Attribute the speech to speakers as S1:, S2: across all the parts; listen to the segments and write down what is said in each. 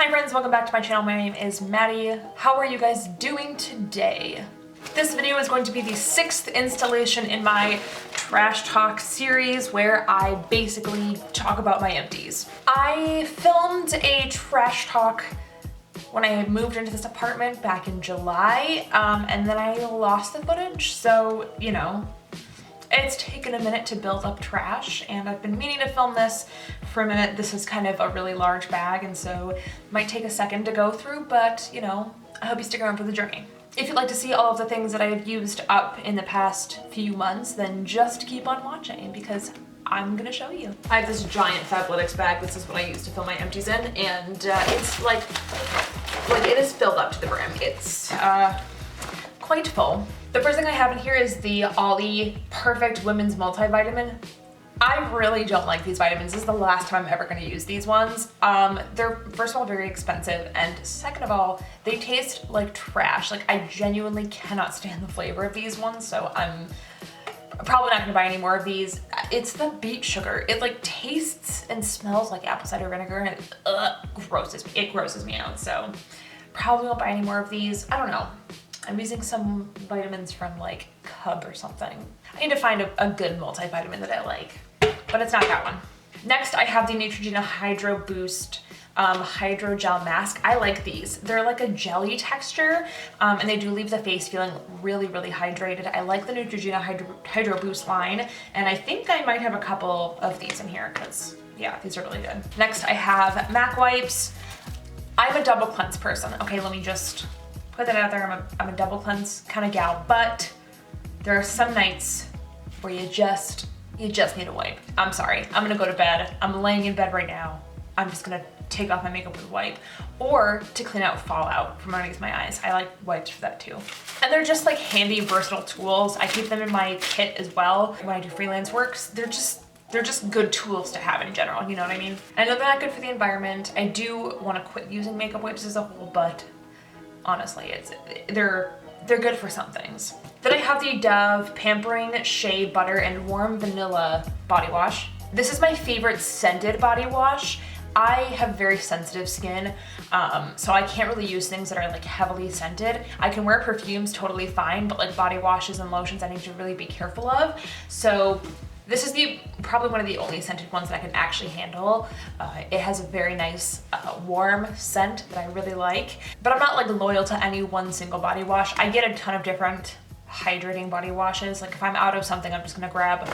S1: Hi friends, welcome back to my channel. My name is Maddie. How are you guys doing today? This video is going to be the 6th installation in my trash talk series where I basically talk about my empties. I filmed a trash talk when I moved into this apartment back in July, and then I lost the footage, so, you know, it's taken a minute to build up trash, and I've been meaning to film this for a minute. This is kind of a really large bag, and so it might take a second to go through, but, you know, I hope you stick around for the journey. If you'd like to see all of the things that I've used up in the past few months, then just keep on watching because I'm gonna show you. I have this giant Fabletics bag. This is what I use to fill my empties in, and it's like it is filled up to the brim. It's quite full. The first thing I have in here is the Ollie Perfect Women's Multivitamin. I really don't like these vitamins. This is the last time I'm ever going to use these ones. They're, first of all, very expensive, and second of all, they taste like trash. Like, I genuinely cannot stand the flavor of these ones, so I'm probably not going to buy any more of these. It's the beet sugar. It like tastes and smells like apple cider vinegar, and it grosses me out, so probably won't buy any more of these. I don't know. I'm using some vitamins from like Cub or something. I need to find a good multivitamin that I like, but it's not that one. Next, I have the Neutrogena Hydro Boost Hydro Gel Mask. I like these. They're like a jelly texture, and they do leave the face feeling really, really hydrated. I like the Neutrogena Hydro Boost line, and I think I might have a couple of these in here because, yeah, these are really good. Next, I have MAC wipes. I'm a double cleanse person. Okay, let me just put that out there. I'm a double cleanse kind of gal, but there are some nights where you just need a wipe. I'm sorry, I'm gonna go to bed. I'm laying in bed right now. I'm just gonna take off my makeup with a wipe, or to clean out fallout from underneath my eyes. I like wipes for that too. And they're just like handy, versatile tools. I keep them in my kit as well when I do freelance works. They're just good tools to have in general, you know what I mean? I know they're not good for the environment. I do wanna quit using makeup wipes as a whole, but honestly, they're good for some things. Then I have the Dove Pampering Shea Butter and Warm Vanilla Body Wash. This is my favorite scented body wash. I have very sensitive skin, so I can't really use things that are like heavily scented. I can wear perfumes totally fine, but like body washes and lotions I need to really be careful of. So this is probably one of the only scented ones that I can actually handle. It has a very nice warm scent that I really like, but I'm not like loyal to any one single body wash. I get a ton of different hydrating body washes. Like if I'm out of something, I'm just gonna grab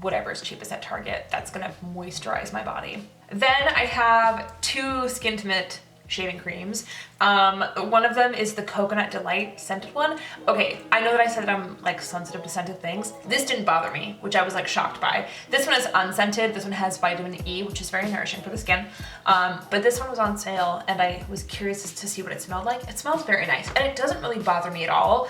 S1: whatever is cheapest at Target. That's gonna moisturize my body. Then I have 2 Skintimate shaving creams. One of them is the Coconut Delight scented one. Okay, I know that I said that I'm like sensitive to scented things. This didn't bother me, which I was like shocked by. This one is unscented. This one has vitamin E, which is very nourishing for the skin. But this one was on sale, and I was curious to see what it smelled like. It smells very nice, and it doesn't really bother me at all,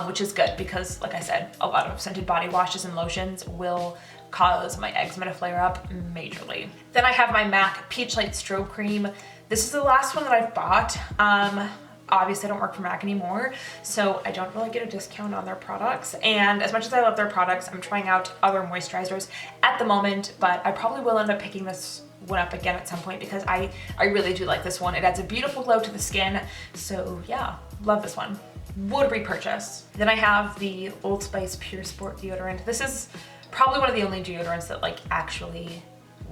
S1: which is good because, like I said, a lot of scented body washes and lotions will cause my eczema to flare up majorly. Then I have my MAC Peach Light Strobe Cream. This is the last one that I've bought. Obviously I don't work for MAC anymore, so I don't really get a discount on their products. And as much as I love their products, I'm trying out other moisturizers at the moment, but I probably will end up picking this one up again at some point because I really do like this one. It adds a beautiful glow to the skin, so yeah, love this one. Would repurchase. Then I have the Old Spice Pure Sport deodorant. This is probably one of the only deodorants that like actually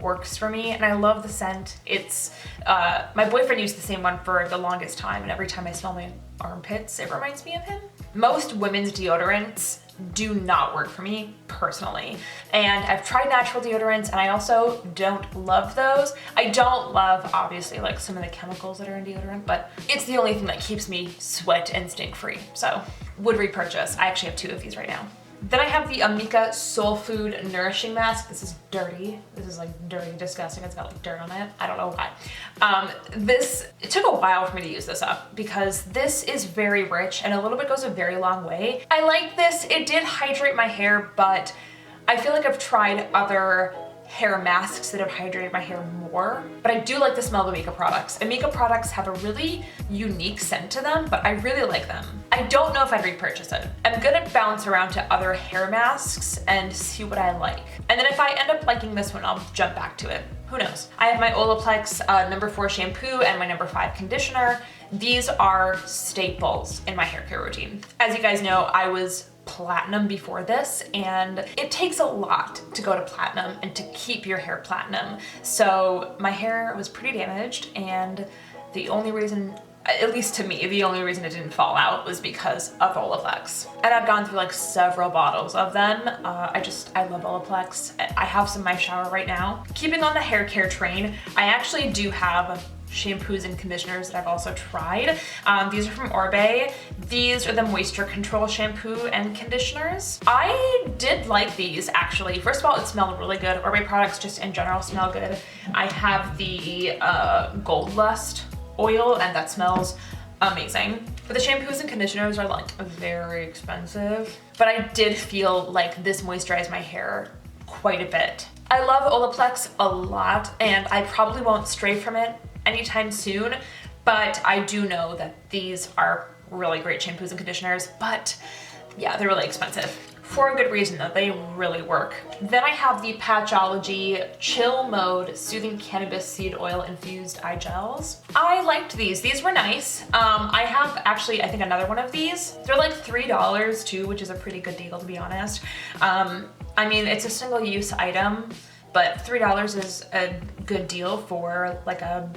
S1: works for me, and I love the scent. It's my boyfriend used the same one for the longest time, and every time I smell my armpits, it reminds me of him. Most women's deodorants do not work for me personally, and I've tried natural deodorants, and I also don't love those. I don't love, obviously, like some of the chemicals that are in deodorant, but it's the only thing that keeps me sweat and stink free, so would repurchase. I actually have 2 of these right now. Then I have the Amika Soul Food Nourishing Mask. This is dirty. This is like dirty, disgusting. It's got like dirt on it. I don't know why. It took a while for me to use this up because this is very rich and a little bit goes a very long way. I like this. It did hydrate my hair, but I feel like I've tried other hair masks that have hydrated my hair more, but I do like the smell of the Amika products. Amika products have a really unique scent to them, but I really like them. I don't know if I'd repurchase it. I'm gonna bounce around to other hair masks and see what I like. And then if I end up liking this one, I'll jump back to it. Who knows? I have my Olaplex number 4 shampoo and my number 5 conditioner. These are staples in my hair care routine. As you guys know, I was platinum before this, and it takes a lot to go to platinum and to keep your hair platinum. So my hair was pretty damaged, and the only reason, at least to me, the only reason it didn't fall out was because of Olaplex. And I've gone through like several bottles of them. I love Olaplex. I have some in my shower right now. Keeping on the hair care train, I actually do have shampoos and conditioners that I've also tried. These are from Orbee. These are the moisture control shampoo and conditioners. I did like these actually. First of all, it smelled really good. Orbee products just in general smell good. I have the Gold Lust oil, and that smells amazing. But the shampoos and conditioners are like very expensive. But I did feel like this moisturized my hair quite a bit. I love Olaplex a lot, and I probably won't stray from it anytime soon, but I do know that these are really great shampoos and conditioners, but yeah, they're really expensive. For a good reason though, they really work. Then I have the Patchology Chill Mode Soothing Cannabis Seed Oil Infused Eye Gels. I liked these. These were nice. I have actually, I think, another one of these. They're like $3 too, which is a pretty good deal to be honest. I mean, it's a single use item, but $3 is a good deal for like a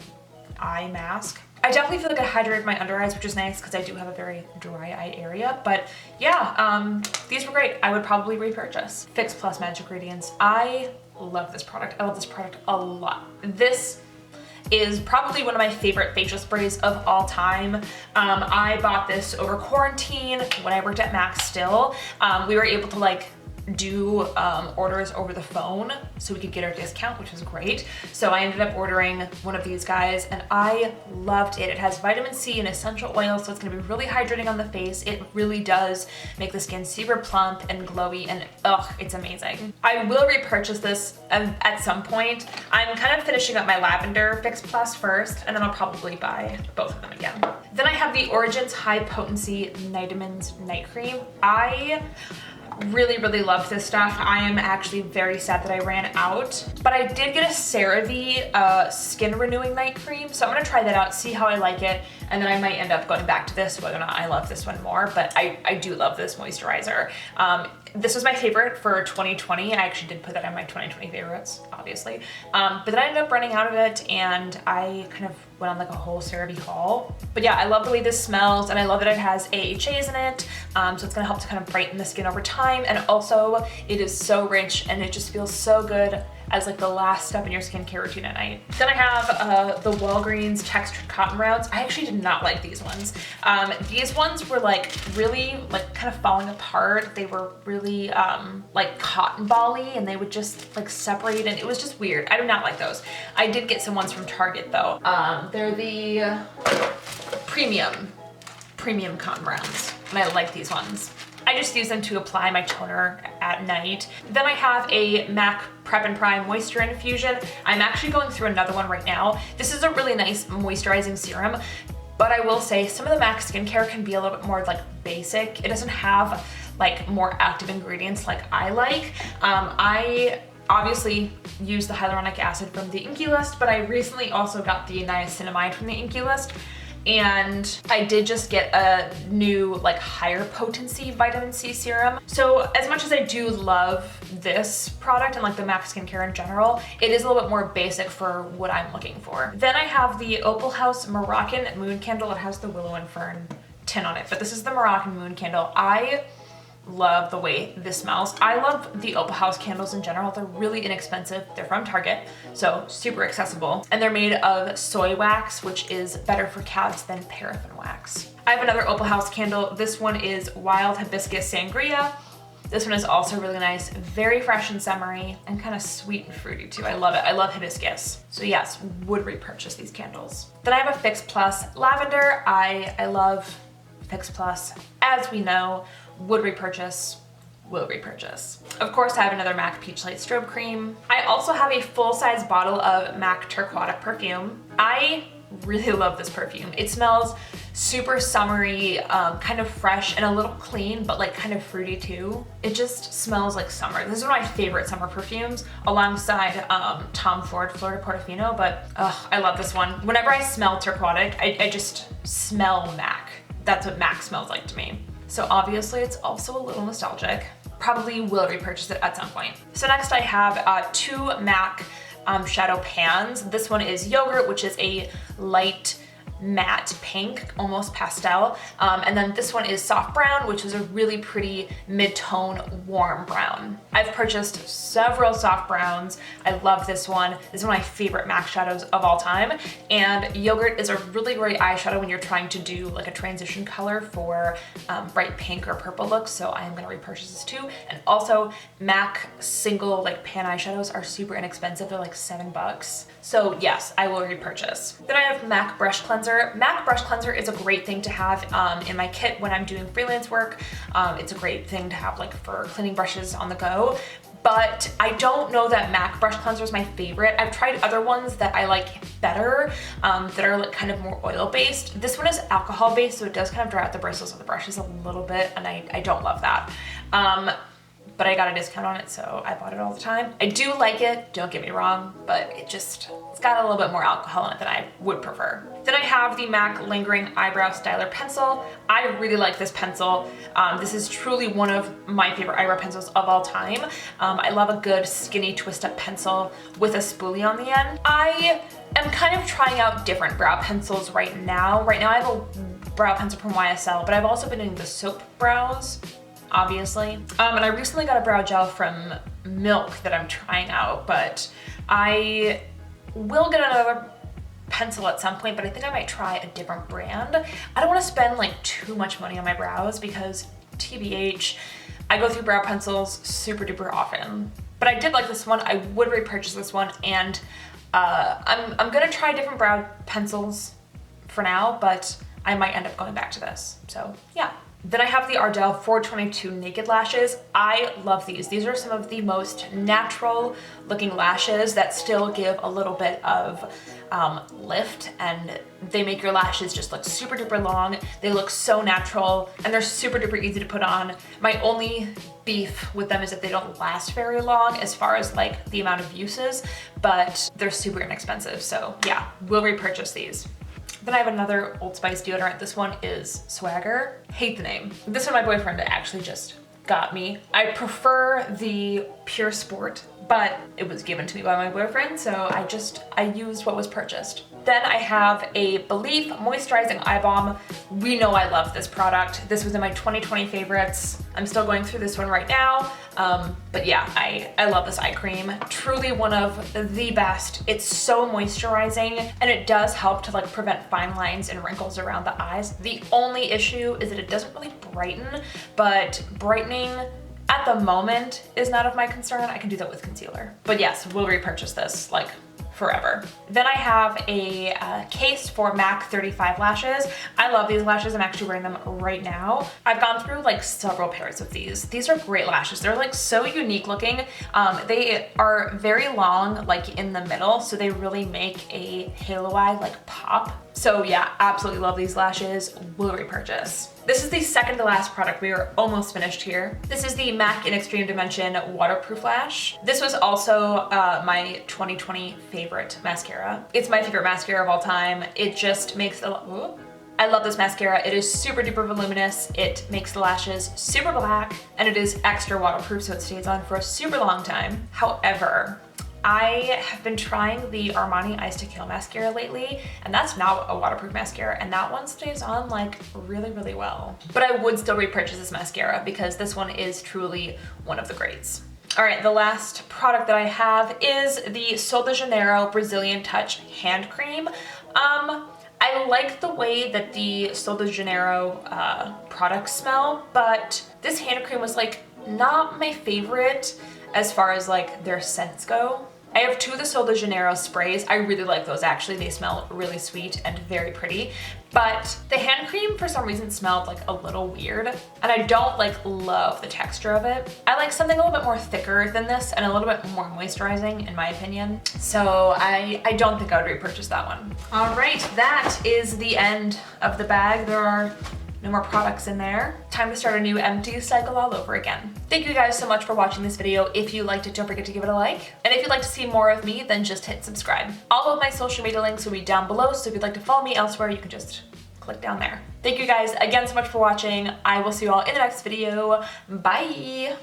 S1: eye mask. I definitely feel like I hydrated my under eyes, which is nice because I do have a very dry eye area, but yeah, these were great. I would probably repurchase. Fix Plus Magic Radiance. I love this product. I love this product a lot. This is probably one of my favorite facial sprays of all time. I bought this over quarantine when I worked at Max still. We were able to like do orders over the phone so we could get our discount, which was great. So I ended up ordering one of these guys, and I loved it. It has vitamin C and essential oil, so it's gonna be really hydrating on the face. It really does make the skin super plump and glowy, and ugh, it's amazing. I will repurchase this at some point. I'm kind of finishing up my lavender Fix Plus first, and then I'll probably buy both of them again. Then I have the Origins High Potency Nightamins Night Cream. I really love this stuff. I am actually very sad that I ran out, but I did get a CeraVe skin renewing night cream, so I'm gonna try that out, see how I like it, and then I might end up going back to this, whether or not I love this one more, but I do love this moisturizer. This was my favorite for 2020. I actually did put that on my 2020 favorites, obviously. But then I ended up running out of it, and I kind of went on like a whole CeraVe haul. But yeah, I love the way this smells, and I love that it has AHAs in it, so it's gonna help to kind of brighten the skin over time, and also it is so rich, and it just feels so good as like the last step in your skincare routine at night. Then I have the Walgreens Textured Cotton Rounds. I actually did not like these ones. These ones were like really like kind of falling apart. They were really like cotton ball-y, and they would just like separate, and it was just weird. I do not like those. I did get some ones from Target though. They're the premium cotton rounds, and I like these ones. I just use them to apply my toner at night. Then I have a MAC Prep and Prime Moisture Infusion. I'm actually going through another one right now. This is a really nice moisturizing serum, but I will say some of the MAC skincare can be a little bit more like basic. It doesn't have like more active ingredients like I like. I obviously use the hyaluronic acid from the Inkey List, but I recently also got the niacinamide from the Inkey List. And I did just get a new like higher potency vitamin C serum. So as much as I do love this product and like the MAC skincare in general, it is a little bit more basic for what I'm looking for. Then I have the Opal House Moroccan Moon Candle. It has the Willow and Fern tin on it, but this is the Moroccan Moon Candle. I love the way this smells. I love the Opal House candles in general. They're really inexpensive. They're from Target, so super accessible. And they're made of soy wax, which is better for calves than paraffin wax. I have another Opal House candle. This one is Wild Hibiscus Sangria. This one is also really nice, very fresh and summery, and kind of sweet and fruity too. I love it. I love hibiscus. So yes, would repurchase these candles. Then I have a Fix Plus Lavender. I love Fix Plus. As we know, would repurchase, will repurchase. Of course, I have another MAC Peach Light Strobe Cream. I also have a full-size bottle of MAC Turquoise Perfume. I really love this perfume. It smells super summery, kind of fresh and a little clean, but like kind of fruity too. It just smells like summer. This is one of my favorite summer perfumes alongside Tom Ford Florida Portofino, but I love this one. Whenever I smell Terquatic, I just smell MAC. That's what MAC smells like to me. So obviously it's also a little nostalgic. Probably will repurchase it at some point. So next I have two MAC shadow pans. This one is Yogurt, which is a light matte pink, almost pastel. And then this one is Soft Brown, which is a really pretty mid-tone warm brown. I've purchased several soft browns. I love this one. This is one of my favorite MAC shadows of all time. And Yogurt is a really great eyeshadow when you're trying to do like a transition color for bright pink or purple looks. So I am gonna repurchase this too. And also MAC single like pan eyeshadows are super inexpensive. They're like $7. So yes, I will repurchase. Then I have MAC Brush Cleanser. MAC Brush Cleanser is a great thing to have in my kit when I'm doing freelance work. It's a great thing to have like for cleaning brushes on the go. But I don't know that MAC Brush Cleanser is my favorite. I've tried other ones that I like better, that are like kind of more oil-based. This one is alcohol-based, so it does kind of dry out the bristles of the brushes a little bit, and I don't love that. But I got a discount on it, so I bought it all the time. I do like it, don't get me wrong, but it's got a little bit more alcohol in it than I would prefer. Then I have the MAC Lingering Eyebrow Styler Pencil. I really like this pencil. This is truly one of my favorite eyebrow pencils of all time. I love a good skinny twist up pencil with a spoolie on the end. I am kind of trying out different brow pencils right now. Right now I have a brow pencil from YSL, but I've also been doing the soap brows, obviously. And I recently got a brow gel from Milk that I'm trying out, but I will get another pencil at some point, but I think I might try a different brand. I don't want to spend like too much money on my brows because TBH, I go through brow pencils super duper often. But I did like this one. I would repurchase this one, and I'm gonna try different brow pencils for now, but I might end up going back to this. So yeah. Then I have the Ardell 422 Naked Lashes. I love these. These are some of the most natural looking lashes that still give a little bit of lift, and they make your lashes just look super duper long. They look so natural, and they're super duper easy to put on. My only beef with them is that they don't last very long as far as like the amount of uses, but they're super inexpensive. So yeah, we'll repurchase these. Then I have another Old Spice deodorant. This one is Swagger. Hate the name. This one my boyfriend actually just got me. I prefer the Pure Sport, but it was given to me by my boyfriend, so I used what was purchased. Then I have a Belief Moisturizing Eye Balm. We know I love this product. This was in my 2020 favorites. I'm still going through this one right now. But yeah, I love this eye cream. Truly one of the best. It's so moisturizing, and it does help to like prevent fine lines and wrinkles around the eyes. The only issue is that it doesn't really brighten, but brightening at the moment is not of my concern. I can do that with concealer. But yes, we'll repurchase this like forever. Then I have a case for MAC 35 lashes. I love these lashes. I'm actually wearing them right now. I've gone through like several pairs of these. These are great lashes. They're like so unique looking. They are very long, like in the middle, so they really make a halo eye like pop. So yeah, absolutely love these lashes. Will repurchase. This is the second to last product. We are almost finished here. This is the MAC in Extreme Dimension Waterproof Lash. This was also my 2020 favorite mascara. It's my favorite mascara of all time. It just makes I love this mascara. It is super duper voluminous. It makes the lashes super black, and it is extra waterproof, so it stays on for a super long time. However, I have been trying the Armani Ice to Kill mascara lately, and that's not a waterproof mascara, and that one stays on like really, really well. But I would still repurchase this mascara because this one is truly one of the greats. All right, the last product that I have is the Sol de Janeiro Brazilian Touch Hand Cream. I like the way that the Sol de Janeiro products smell, but this hand cream was like not my favorite as far as like their scents go. I have two of the Sol de Janeiro sprays. I really like those actually. They smell really sweet and very pretty. But the hand cream for some reason smelled like a little weird. And I don't like love the texture of it. I like something a little bit more thicker than this and a little bit more moisturizing in my opinion. So I don't think I would repurchase that one. All right, that is the end of the bag. There are no more products in there. Time to start a new Empties cycle all over again. Thank you guys so much for watching this video. If you liked it, don't forget to give it a like. And if you'd like to see more of me, then just hit subscribe. All of my social media links will be down below, so if you'd like to follow me elsewhere, you can just click down there. Thank you guys again so much for watching. I will see you all in the next video. Bye!